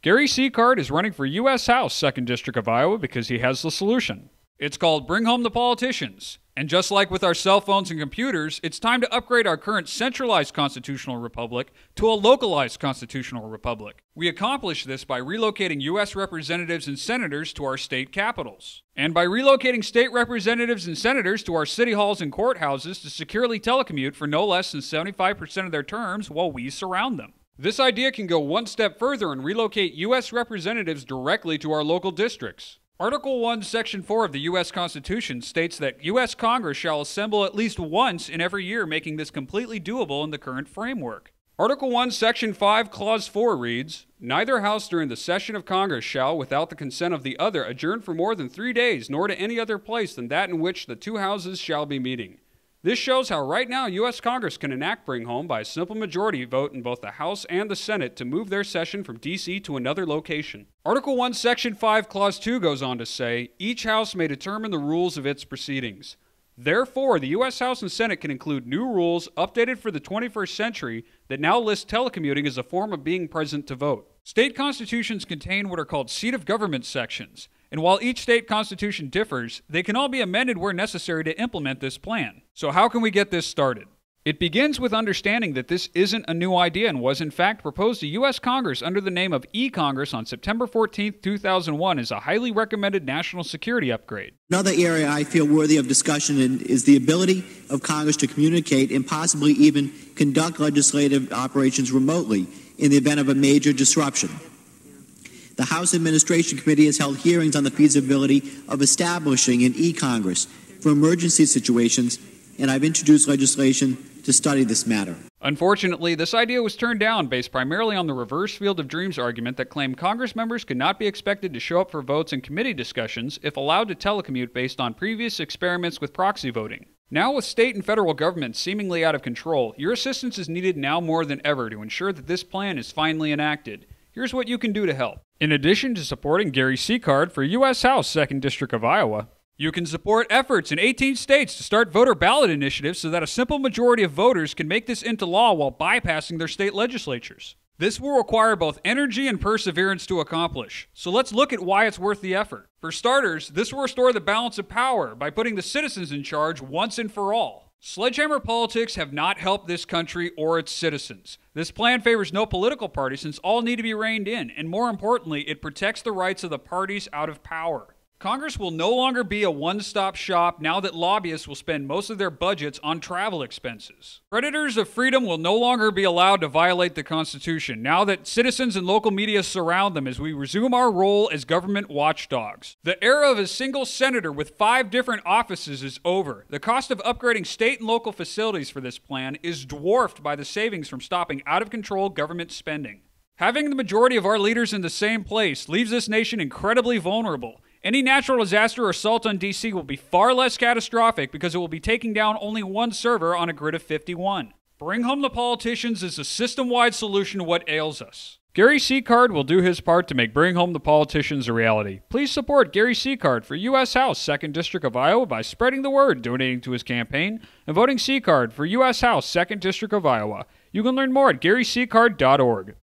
Gary Sicard is running for U.S. House, 2nd District of Iowa, because he has the solution. It's called Bring Home the Politicians. And just like with our cell phones and computers, it's time to upgrade our current centralized constitutional republic to a localized constitutional republic. We accomplish this by relocating U.S. representatives and senators to our state capitals, and by relocating state representatives and senators to our city halls and courthouses to securely telecommute for no less than 75% of their terms while we surround them. This idea can go one step further and relocate U.S. representatives directly to our local districts. Article 1, Section 4 of the U.S. Constitution states that U.S. Congress shall assemble at least once in every year, making this completely doable in the current framework. Article 1, Section 5, Clause 4 reads, "Neither House during the session of Congress shall, without the consent of the other, adjourn for more than 3 days, nor to any other place than that in which the two houses shall be meeting." This shows how right now U.S. Congress can enact Bring Home by a simple majority vote in both the House and the Senate to move their session from D.C. to another location. Article 1, Section 5, Clause 2 goes on to say, "Each House may determine the rules of its proceedings." Therefore, the U.S. House and Senate can include new rules updated for the 21st century that now list telecommuting as a form of being present to vote. State constitutions contain what are called seat of government sections, and while each state constitution differs, they can all be amended where necessary to implement this plan. So how can we get this started? It begins with understanding that this isn't a new idea and was in fact proposed to U.S. Congress under the name of eCongress on September 14, 2001 as a highly recommended national security upgrade. Another area I feel worthy of discussion is the ability of Congress to communicate and possibly even conduct legislative operations remotely in the event of a major disruption. The House Administration Committee has held hearings on the feasibility of establishing an eCongress for emergency situations, and I've introduced legislation to study this matter. Unfortunately, this idea was turned down based primarily on the reverse field of dreams argument that claimed Congress members could not be expected to show up for votes and committee discussions if allowed to telecommute based on previous experiments with proxy voting. Now with state and federal governments seemingly out of control, your assistance is needed now more than ever to ensure that this plan is finally enacted. Here's what you can do to help. In addition to supporting Gary Sicard for U.S. House, 2nd District of Iowa, you can support efforts in 18 states to start voter ballot initiatives so that a simple majority of voters can make this into law while bypassing their state legislatures. This will require both energy and perseverance to accomplish. So let's look at why it's worth the effort. For starters, this will restore the balance of power by putting the citizens in charge once and for all. Sledgehammer politics have not helped this country or its citizens. This plan favors no political party since all need to be reined in, and more importantly, it protects the rights of the parties out of power. Congress will no longer be a one-stop shop now that lobbyists will spend most of their budgets on travel expenses. Predators of freedom will no longer be allowed to violate the Constitution now that citizens and local media surround them as we resume our role as government watchdogs. The era of a single senator with 5 different offices is over. The cost of upgrading state and local facilities for this plan is dwarfed by the savings from stopping out-of-control government spending. Having the majority of our leaders in the same place leaves this nation incredibly vulnerable. Any natural disaster or assault on D.C. will be far less catastrophic because it will be taking down only one server on a grid of 51. Bring Home the Politicians is a system-wide solution to what ails us. Gary Sicard will do his part to make Bring Home the Politicians a reality. Please support Gary Sicard for U.S. House, 2nd District of Iowa by spreading the word, donating to his campaign, and voting Sicard for U.S. House, 2nd District of Iowa. You can learn more at GarySicard.org.